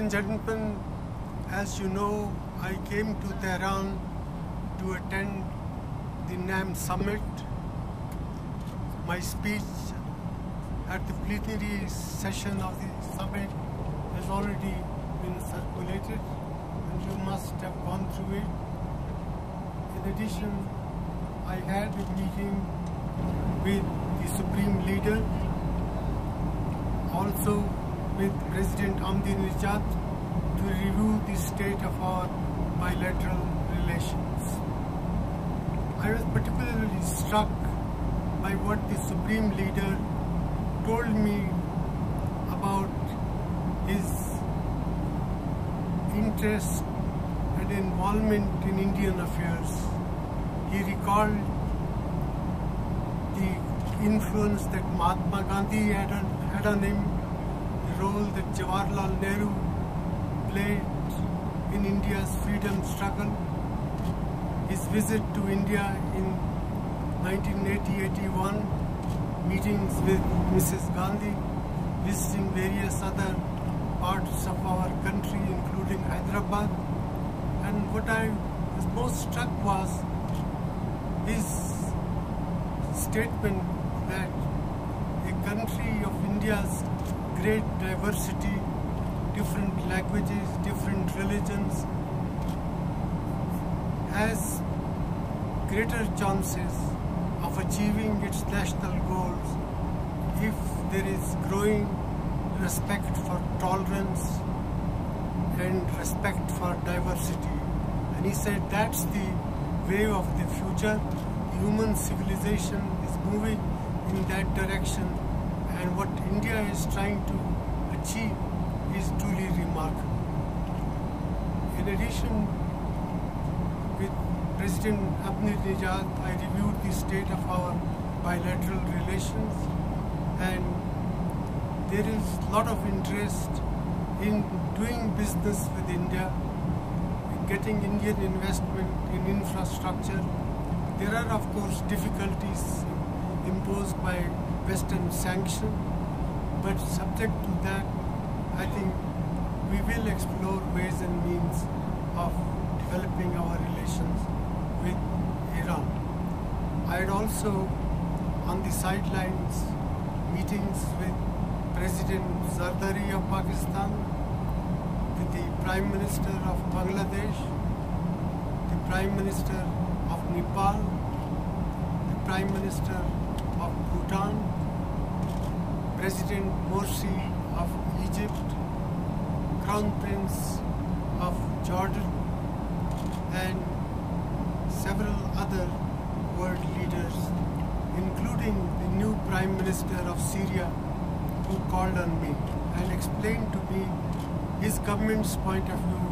and gentlemen, as you know, I came to Tehran to attend the NAM Summit. My speech at the plenary session of the summit has already been circulated and you must have gone through it. In addition, I had a meeting with the Supreme Leader, also with President Ahmadinejad, to review the state of our bilateral relations. I was particularly struck by what the Supreme Leader told me about his interest and involvement in Indian affairs. He recalled the influence that Mahatma Gandhi had on him, the role that Jawaharlal Nehru played in India's freedom struggle, his visit to India in 1980-81, meetings with Mrs. Gandhi, visiting various other parts of our country, including Hyderabad. And what I was most struck was his statement that a country of India's great diversity, different languages, different religions, has greater chances of achieving its national goals if there is growing respect for tolerance and respect for diversity. And he said that's the way of the future. Human civilization is moving in that direction, and what India is trying to achieve is truly remarkable. In addition, with President Ahmadinejad, I reviewed the state of our bilateral relations, and there is a lot of interest in doing business with India, getting Indian investment in infrastructure. There are, of course, difficulties imposed by Western sanction, but subject to that, I think we will explore ways and means of developing our relations with Iran. I had also, on the sidelines, meetings with President Zardari of Pakistan, with the Prime Minister of Bangladesh, the Prime Minister of Nepal, the Prime Minister of Bhutan, President Morsi of Egypt, Crown Prince of Jordan, and several other world leaders, including the new Prime Minister of Syria, who called on me and explained to me his government's point of view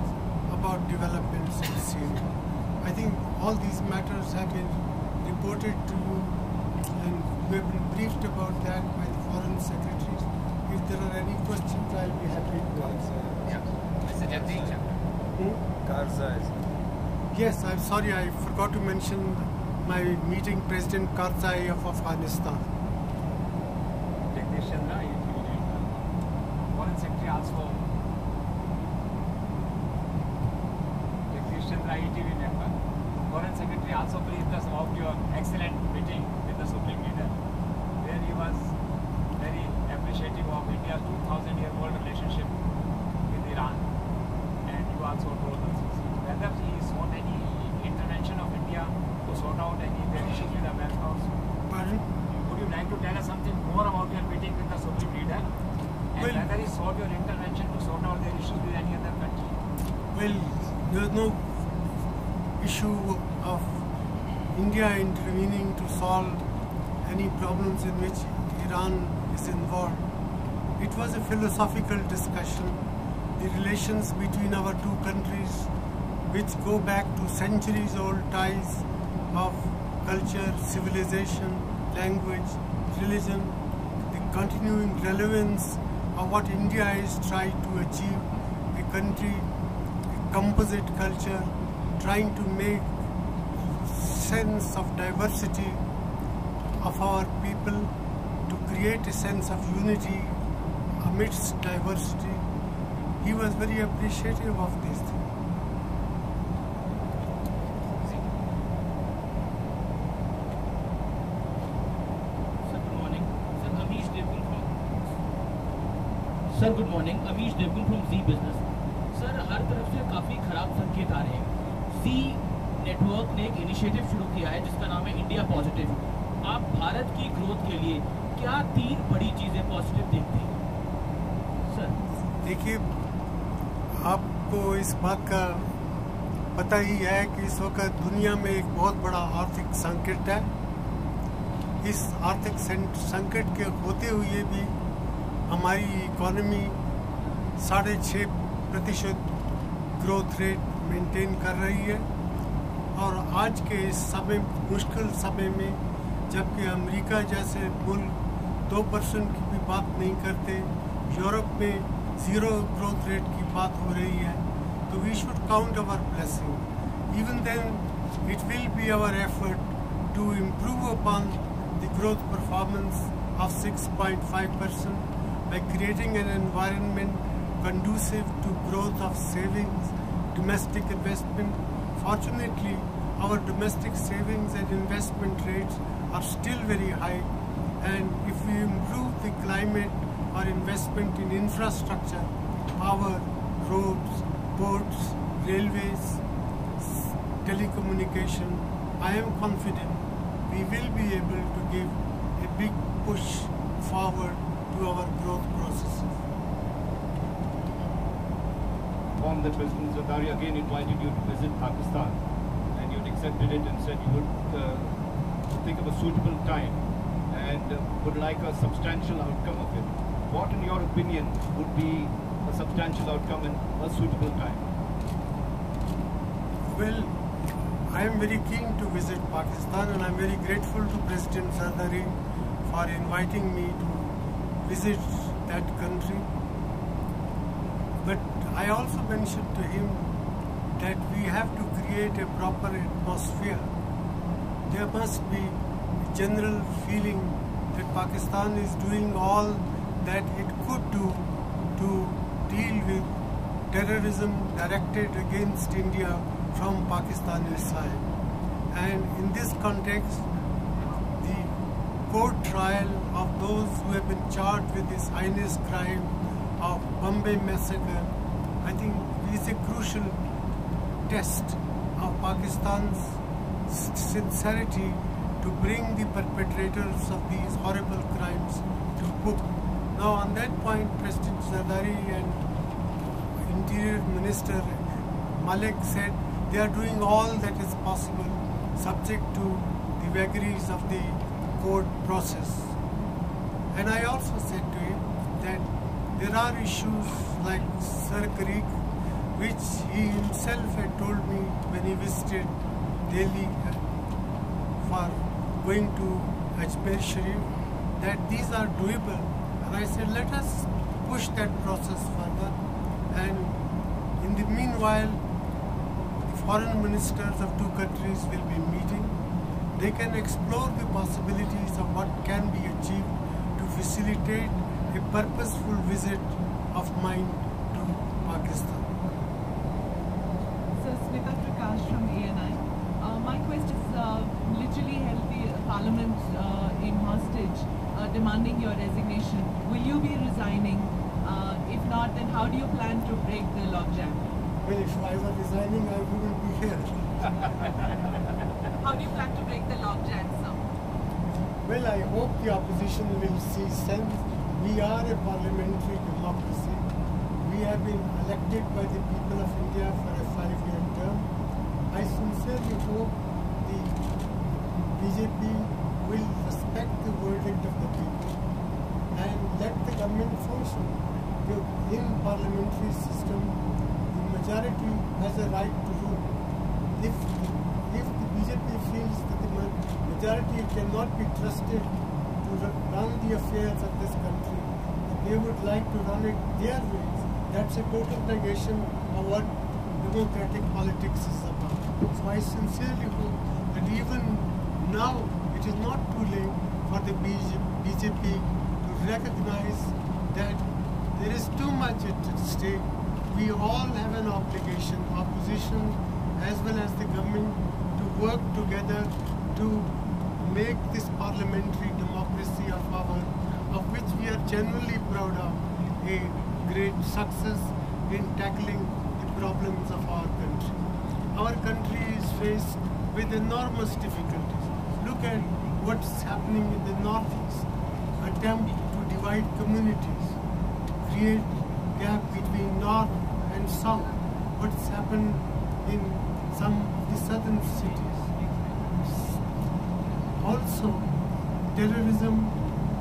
about developments in Syria. I think all these matters have been reported to you, and we have been briefed about that by the foreign secretaries. If there are any questions, I'll be happy to answer. Yes, I'm sorry, I forgot to mention my meeting President Karzai of Afghanistan. Foreign Secretary also, Foreign Secretary also briefed us about your excellent meeting with the Supreme Leader, where he was very appreciative of India's 2,000-year-old relationship with Iran, and you also told us whether he sought any intervention of India to sort out any issues with the America also. Pardon? Would you like to tell us something more about your meeting with the Supreme Leader, and whether he sought your intervention to sort out their issues with any other country? Well, there is no issue of India intervening to solve any problems in which Iran is involved. It was a philosophical discussion. The relations between our two countries, which go back to centuries-old ties of culture, civilization, language, religion, the continuing relevance of what India is trying to achieve, a country, a composite culture, trying to make sense of diversity of our people, to create a sense of unity amidst diversity, he was very appreciative of these things. Sir good morning, Amish Devgan from Zee business. Sir हर तरफ से काफ़ी खराब संकेत आ रहे हैं। G network ने एक इनिशिएटिव शुरू किया है जिसका नाम है इंडिया पॉजिटिव। आप भारत की ग्रोथ के लिए क्या 3 बड़ी चीज़ें पॉजिटिव देखते हैं? सर देखिए, आपको इस बात का पता ही है कि इस वक्त दुनिया में एक बहुत बड़ा आर्थिक संकट है। इस आर्थिक संकट के होते हुए भी हमारी इकोनॉमी 6.5% ग्रोथ रेट मेंटेन कर रही है। और आज के इस समय, मुश्किल समय में, जबकि अमेरिका जैसे मुल्क 2% की भी बात नहीं करते, यूरोप में 0 ग्रोथ रेट की बात हो रही है, तो we should count our blessing. Even then it will be our effort to improve upon the growth performance of 6.5% by creating an environment conducive to growth of savings, domestic investment. Fortunately, our domestic savings and investment rates are still very high, and if we improve the climate or investment in infrastructure, power, roads, ports, railways, telecommunication, I am confident we will be able to give a big push forward to our growth processes. On that President Zardari again invited you to visit Pakistan, and you accepted it and said you would think of a suitable time and would like a substantial outcome of it. What, in your opinion, would be a substantial outcome and a suitable time? Well, I am very keen to visit Pakistan, and I am very grateful to President Zardari for inviting me to visit that country. But I also mentioned to him that we have to create a proper atmosphere. There must be a general feeling that Pakistan is doing all that it could do to deal with terrorism directed against India from Pakistani side. And in this context, the court trial of those who have been charged with this heinous crime of Bombay massacre, I think is a crucial test of Pakistan's sincerity to bring the perpetrators of these horrible crimes to book. Now on that point, President Zardari and Interior Minister Malik said they are doing all that is possible subject to the vagaries of the court process. And I also said to him that there are issues like Sir Creek, which he himself had told me when he visited Delhi for going to Ajmer Sharif, that these are doable. And I said, let us push that process further. And in the meanwhile, the foreign ministers of 2 countries will be meeting. They can explore the possibilities of what can be achieved to facilitate a purposeful visit of mine to Pakistan. So, Smita Prakash from ANI. My quest is literally held the Parliament in hostage, demanding your resignation. Will you be resigning? If not, then how do you plan to break the logjam? Well, if I were resigning, I wouldn't be here. How do you plan to break the logjam, sir? Well, I hope the opposition will see sense. We are a parliamentary democracy. We have been elected by the people of India for a 5-year term. I sincerely hope the BJP will respect the verdict of the people and let the government function. In parliamentary system, the majority has a right to rule. If the BJP feels that the majority cannot be trusted to run the affairs of this country, they would like to run it their ways, that's a total negation of what democratic politics is about. So I sincerely hope that even now it is not too late for the BJP to recognize that there is too much at stake we all have an obligation, opposition as well as the government, to work together to make this parliamentary democracy of which we are genuinely proud of, a great success in tackling the problems of our country. Our country is faced with enormous difficulties. Look at what's happening in the northeast. Attempt to divide communities, create gap between north and south. What's happened in some of the southern cities. Also, terrorism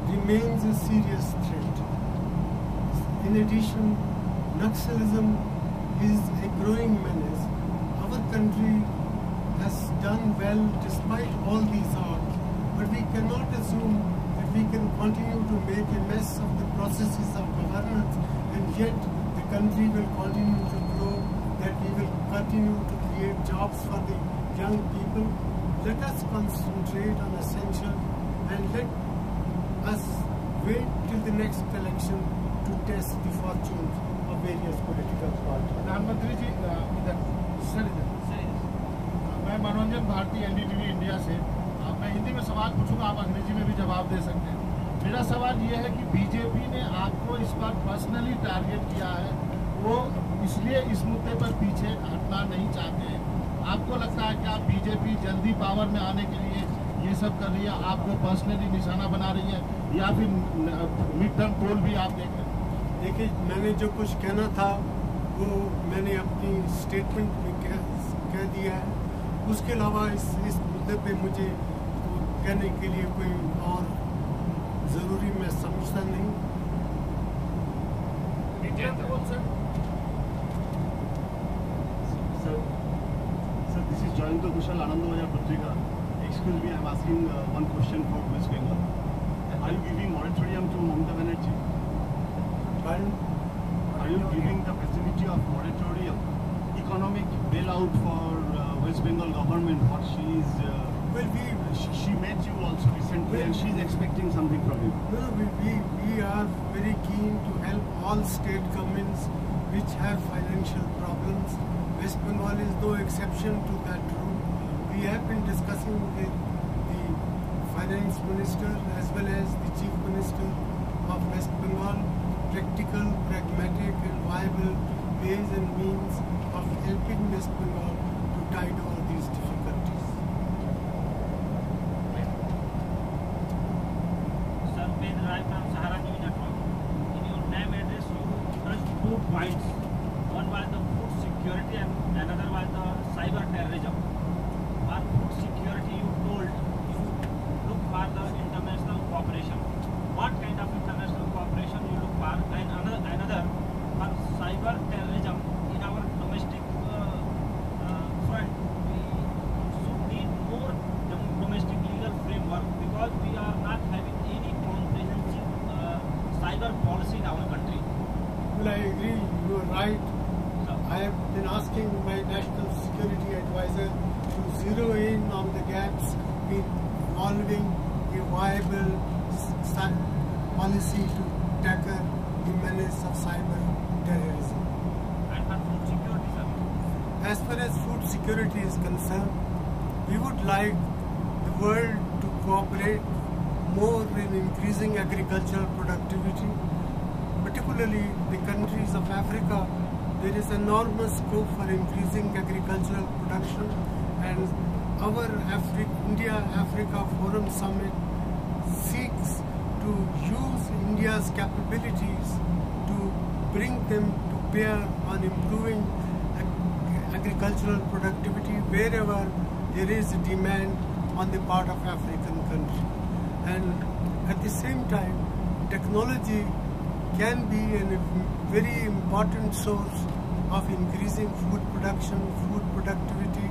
remains a serious threat. In addition, Naxalism is a growing menace. Our country has done well despite all these odds, but we cannot assume that we can continue to make a mess of the processes of governance and yet the country will continue to grow, that we will continue to create jobs for the young people. Let us concentrate on essential and let us wait till the next election to test the fortunes of various political parties. प्रधानमंत्री जी इधर मैं मनोरंजन Bharti NDTV India से मैं हिंदी में सवाल पूछूंगा, आप अंग्रेजी में भी जवाब दे सकते हैं। मेरा सवाल ये है कि बीजेपी ने आपको इस बार पर्सनली टारगेट किया है, वो इसलिए इस मुद्दे पर पीछे हटना नहीं चाहते हैं। आपको लगता है कि आप बीजेपी जल्दी पावर में आने के लिए ये सब कर रही है, आपको पर्सनली निशाना बना रही है, या फिर मिड टर्म पोल भी आप देख रहे हैं? देखिए, मैंने जो कुछ कहना था वो मैंने अपनी स्टेटमेंट में कह दिया है। उसके अलावा इस मुद्दे पे मुझे कहने के लिए कोई और ज़रूरी मैं समझता नहीं। Sir, this is Jayanto Kushal, Anandabazar Patrika. Excuse me, I am asking one question for West Bengal. Are you giving moratorium to Mamata Banerjee? Pardon? Are you giving the facility of moratorium, economic bailout for West Bengal government? What she is, she met you also recently, and she is expecting something from you. No, we are very keen to help all state governments which have financial problems. West Bengal is no exception to that rule. We have been discussing with the finance minister as well as the chief minister of West Bengal practical, pragmatic and viable ways and means of helping West Bengal to tide over these difficulties. Sir, Ben Rai from Sahara News Network. In your name address, you touched 2 points. One was the food security and another was the cyber terrorism. For food security, you told you look for the international cooperation. What kind of international cooperation you look for? And another for cyber terrorism in our domestic front, we should need more domestic legal framework because we are not having any comprehensive cyber policy in our country. Well, I agree, you are right. I have been asking my national security advisor to zero in on the gaps involving a viable policy to tackle the menace of cyber terrorism. And for food security, sir? As far as food security is concerned, we would like the world to cooperate more in increasing agricultural productivity, particularly the countries of Africa. There is enormous scope for increasing agricultural production, and our India-Africa Forum Summit seeks to use India's capabilities to bring them to bear on improving agricultural productivity wherever there is a demand on the part of African country. And at the same time, technology can be a very important source of increasing food production, food productivity.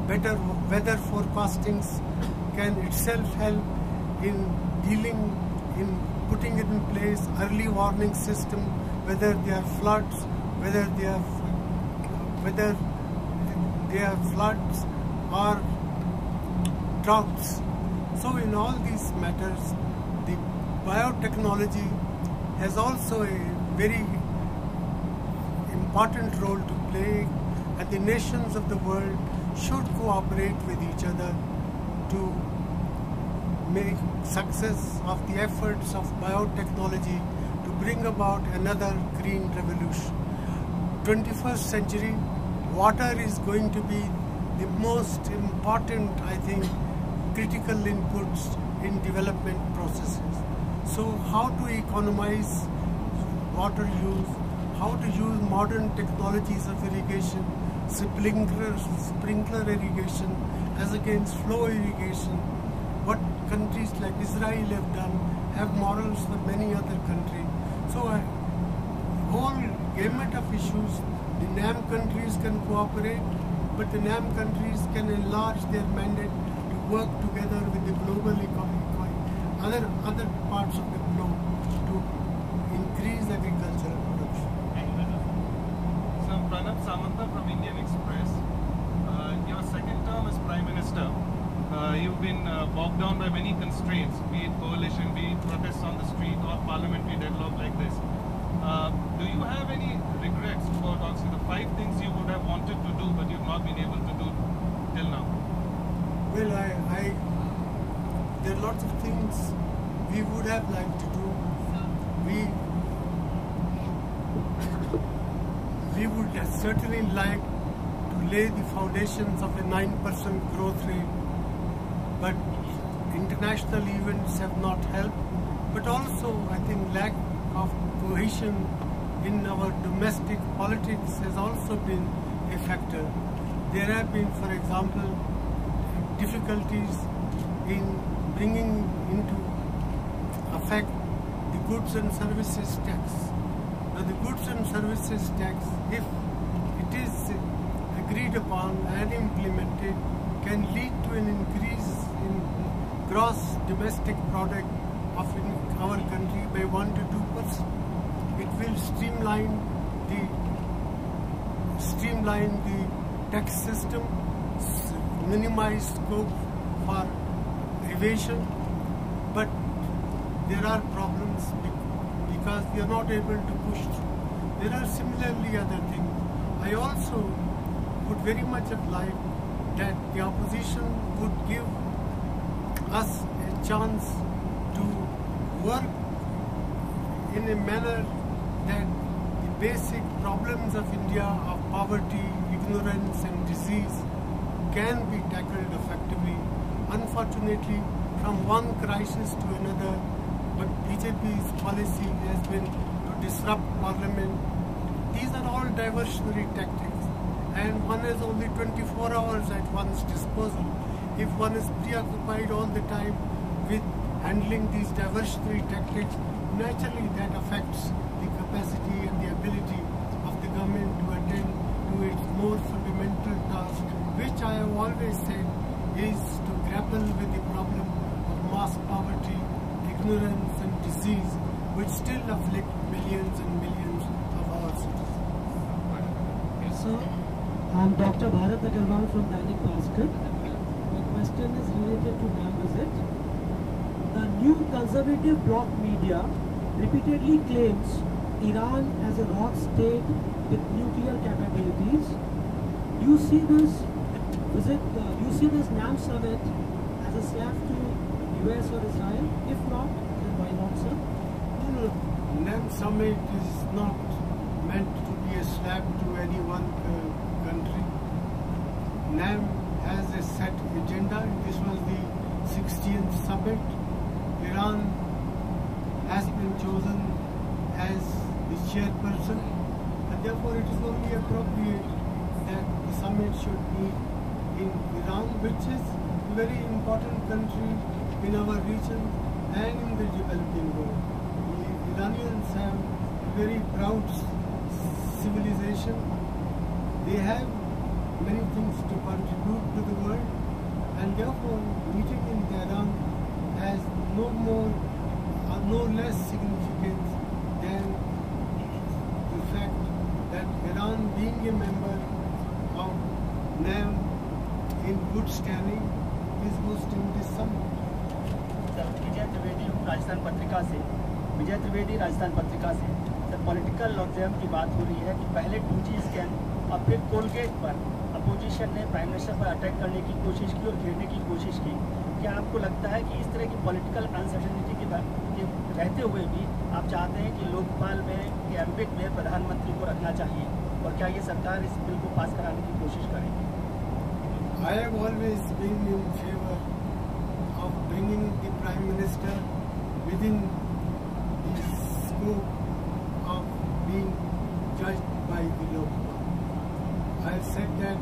Better weather forecastings can itself help in putting it in place early warning system, whether there are floods, whether they are floods or droughts. So in all these matters, the biotechnology has also a very important role to play, and the nations of the world should cooperate with each other to make success of the efforts of biotechnology to bring about another green revolution. 21st century, water is going to be the most important, I think, critical inputs in development processes. So how to economize water use, how to use modern technologies of irrigation, sprinkler irrigation as against flow irrigation. What countries like Israel have done have models for many other countries. So a whole gamut of issues. The NAM countries can cooperate, but the NAM countries can enlarge their mandate to work together with the global economy, other parts of the globe to increase agricultural production. So Pranab Samanta from Indian Express. Your second term as Prime Minister, you've been bogged down by many constraints, be it coalition, be it protests on the street or parliamentary deadlock like this. Do you have any regrets about also the 5 things you would have wanted to do but you've not been able to do till now? Well, there are lots of things we would have liked to do. We would have certainly like to lay the foundations of a 9% growth rate, but international events have not helped. But also, I think lack of cohesion in our domestic politics has also been a factor. There have been, for example, difficulties in bringing into effect the goods and services tax. Now, the goods and services tax, if it is agreed upon and implemented, can lead to an increase in gross domestic product of our country by 1 to 2%. It will streamline the tax system, minimize scope for evasion, but there are problems because we are not able to push through. There are similarly other things. I also would very much have liked that the opposition would give us a chance to work in a manner that the basic problems of India of poverty, ignorance and disease can be tackled effectively. Unfortunately, from one crisis to another, but BJP's policy has been to disrupt parliament. These are all diversionary tactics, and one has only 24 hours at one's disposal. If one is preoccupied all the time with handling these diversionary tactics, naturally that affects the capacity and the ability of the government to attend to its more fundamental task, which I have always said is to grapple with the problem of mass poverty, ignorance and disease, which still afflict millions and millions of our citizens. Yes, sir. I'm Dr. Bharat Agarwal from Dainik Bhaskar. My question is related to NAM visit. The new conservative bloc media repeatedly claims Iran as a rock state with nuclear capabilities. Do you see this NAM Summit as a slap to US or Israel? If not, then why not, sir? No, NAM Summit is not meant to be a slap to any one country. NAM has a set agenda. This was the 16th summit. Iran has been chosen as the chairperson, and therefore it is only appropriate that the summit should be in Iran, which is a very important country in our region and in the developing world. The Iranians have a very proud civilization. They have many things to contribute to the world, and therefore meeting in Tehran has no more or no less significance than the fact that Iran, being a member of NAM in good standing, is hosting this summit. विजय त्रिवेदी राजस्थान पत्रिका से sir political लॉकजाम की बात हो रही है कि पहले 2G scam और फिर कोलगेट पर अपोजिशन ने प्राइम मिनिस्टर पर अटैक करने की कोशिश की और घेरने की कोशिश की। क्या आपको लगता है कि इस तरह की पॉलिटिकल अनसर्टेनिटी के रहते हुए भी आप चाहते हैं कि लोकपाल में के एम्बिट में प्रधानमंत्री को रखना चाहिए, और क्या ये सरकार इस बिल को पास कराने की कोशिश करेगी? I have always been in favor of bringing the Prime Minister within the scope of being judged by the Lokpal. I have said that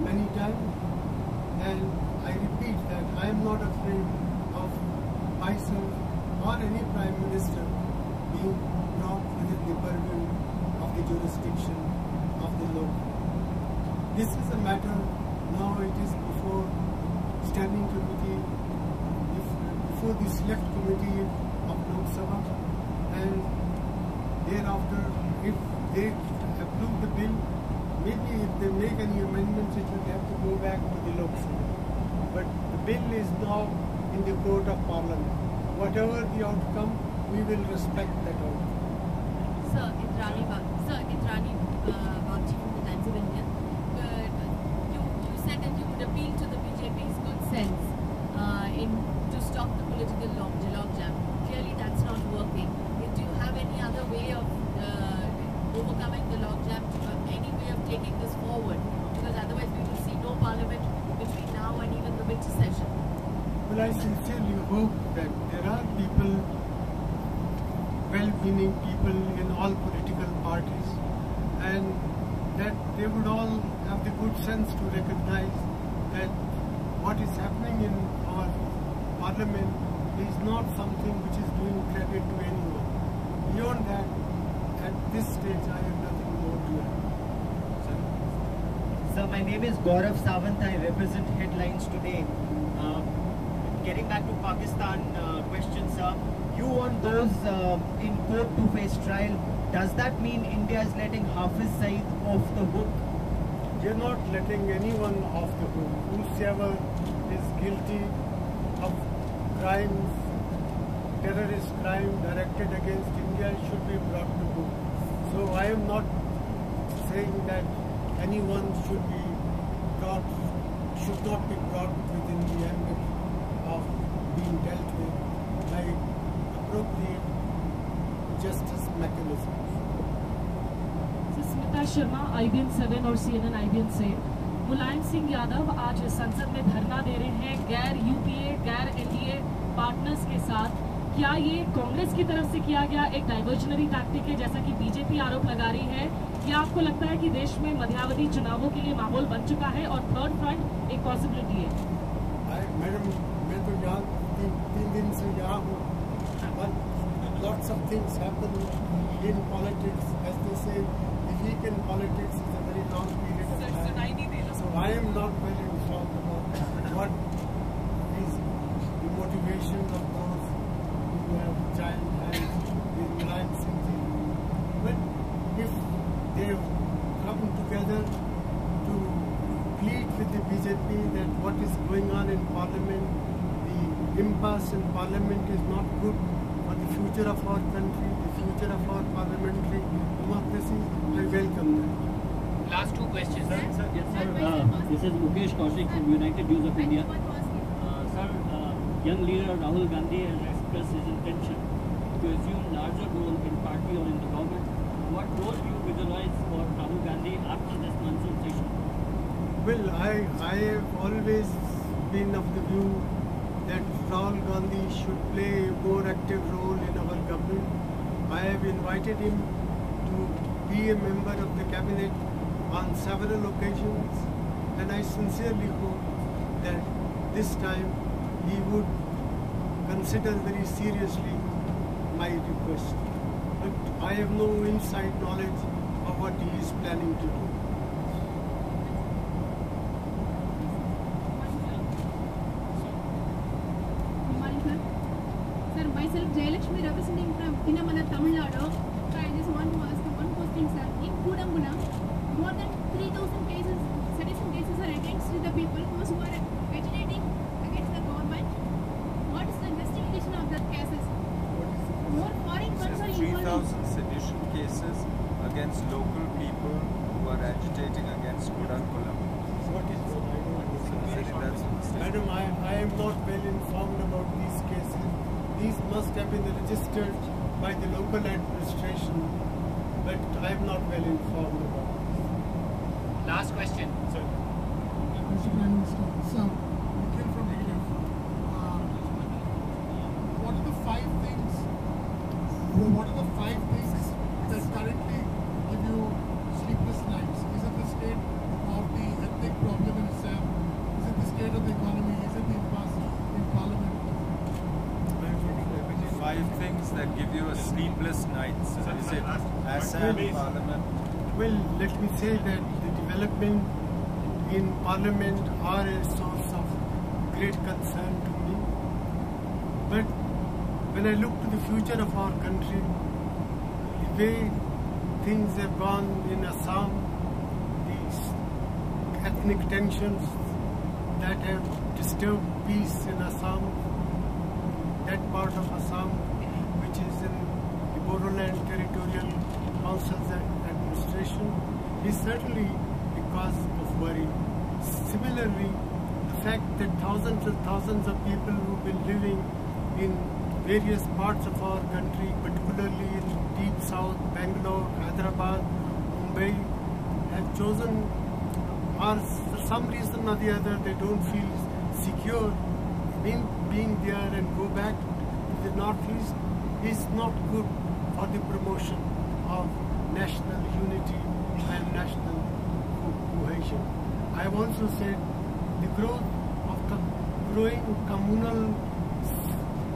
many times, and I repeat that I am not afraid of myself or any Prime Minister being brought within the purview of the jurisdiction of the Lokpal. This is a matter. Now it is before standing committee, before the select committee of Lok Sabha, and thereafter, if they approve the bill, maybe if they make any amendments, it will have to go back to the Lok Sabha. But the bill is now in the court of Parliament. Whatever the outcome, we will respect that outcome. Sir, Indrani Bagchi from the Times of India. Said that you would appeal to the BJP's good sense to stop the political logjam. Clearly that's not working. Do you have any other way of overcoming the logjam, any way of taking this forward? Because otherwise we will see no parliament between now and even the winter session. Well, I sincerely hope that there are people, well-meaning people in all political parties, and that they would all have the good sense to recognize that what is happening in our parliament is not something which is doing credit to anyone. Beyond that, at this stage, I have nothing more to add. Sir, my name is Gaurav Sawant. I represent Headlines Today. Getting back to Pakistan question, sir, you want those in court to face trial. Does that mean India is letting Hafiz Saeed off the hook? We are not letting anyone off the hook. Whosoever is guilty of crimes, terrorist crime directed against India should be brought to book. So I am not saying that anyone should not be brought within the ambit of being dealt with by appropriate justice mechanisms. Smita Sharma IBN 7 और CNN IBN से। मुलायम सिंह यादव आज संसद में धरना दे रहे हैं गैर UPA गैर एनडीए पार्टनर्स के साथ। क्या ये कांग्रेस की तरफ से किया गया एक डाइवर्जनरी टैक्टिक है, जैसा कि बीजेपी आरोप लगा रही है, या आपको लगता है कि देश में मध्यावधि चुनावों के लिए माहौल बन चुका है और थर्ड फ्रंट एक पॉसिबिलिटी है? मैडम, मैं तो यहाँ 3 दिन से यहाँ हूँ, but lots of things happen in politics. As they say, the week in politics is a very long period of time. So I am not well informed about what is the motivation of those who have joined hands with Mulayam Singh Ji. But if they come together to plead with the BJP that what is going on in Parliament, the impasse in Parliament is not good for the future of our country, the future of our parliamentary democracy, I welcome that. Last 2 questions. Yes, sir. This is Mukesh Kaushik from United News of India. Sir, young leader Rahul Gandhi has expressed his intention to assume larger role in party or in the government. What role do you visualize for Rahul Gandhi after this monsoon session? Well, I have always been of the view that Rahul Gandhi should play a more active role in our government. I have invited him to be a member of the cabinet on several occasions, and I sincerely hope that this time he would consider very seriously my request. But I have no inside knowledge of what he is planning to do. Sir, myself Jayalakshmi representing from Inamala, Tamil Nadu. So I just want to ask one question, sir. In Kudamguna, more than 3,000 cases, sedition cases are against the people who are agitating against the government. What is the investigation of that cases? More foreign ones are involved. 3,000 sedition against Kudankulam. Madam, I am not well informed about these cases. These must have been registered by the local administration, but I am not well informed about this. Last question. Mr. Prime Minister, sir, Nikhil from AF. What are the five things that currently give you sleepless nights? Is it the state of the ethnic problem in Assam? Is it the state of the economy? Is it the impasse in Parliament? 5 things that give you a sleepless night. Is it Assam Parliament? Well, let me say that the development in Parliament are a source of great concern to me. But when I look to the future of our country, the way things have gone in Assam, these ethnic tensions that have disturbed peace in Assam, that part of Assam which is in the Bodoland Territorial Council's administration, is certainly a cause of worry. Similarly, the fact that thousands and thousands of people who've been living in various parts of our country, particularly in deep south, Bangalore, Hyderabad, Mumbai, have chosen, or for some reason or the other, they don't feel secure in being there and go back to the northeast, is not good for the promotion of national unity and national cohesion. I have also said the growth of growing communal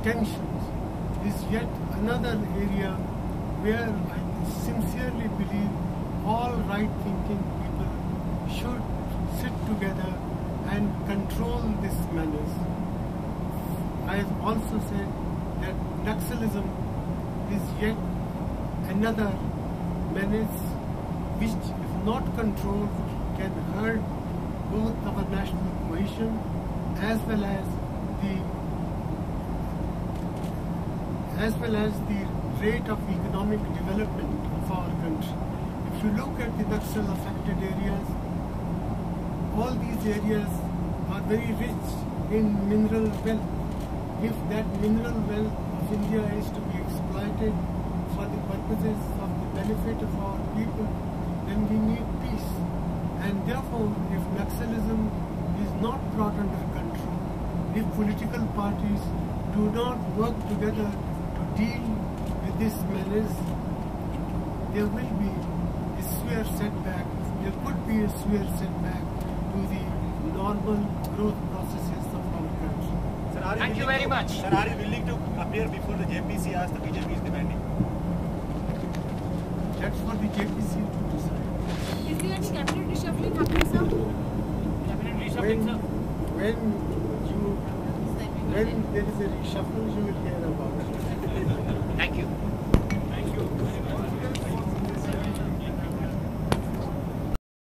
tensions is yet another area where I sincerely believe all right-thinking people should sit together and control this menace. I have also said that Naxalism is yet another menace which, if not controlled, can hurt both our national cohesion as well as the rate of economic development of our country. If you look at the Naxal affected areas, all these areas are very rich in mineral wealth. If that mineral wealth of India is to be exploited for the purposes of the benefit of our people, then we need peace. And therefore, if Naxalism is not brought under control, if political parties do not work together to deal with this menace, there will be a severe setback. There could be a severe setback to the normal growth processes of our country. Sir, thank you very much. Sir, are you willing to appear before the JPC as the BJP is demanding? That's for the JPC to decide. Is there any cabinet reshuffling happening, sir? Cabinet reshuffling, sir? When there is a reshuffle, you will hear about it. Thank you.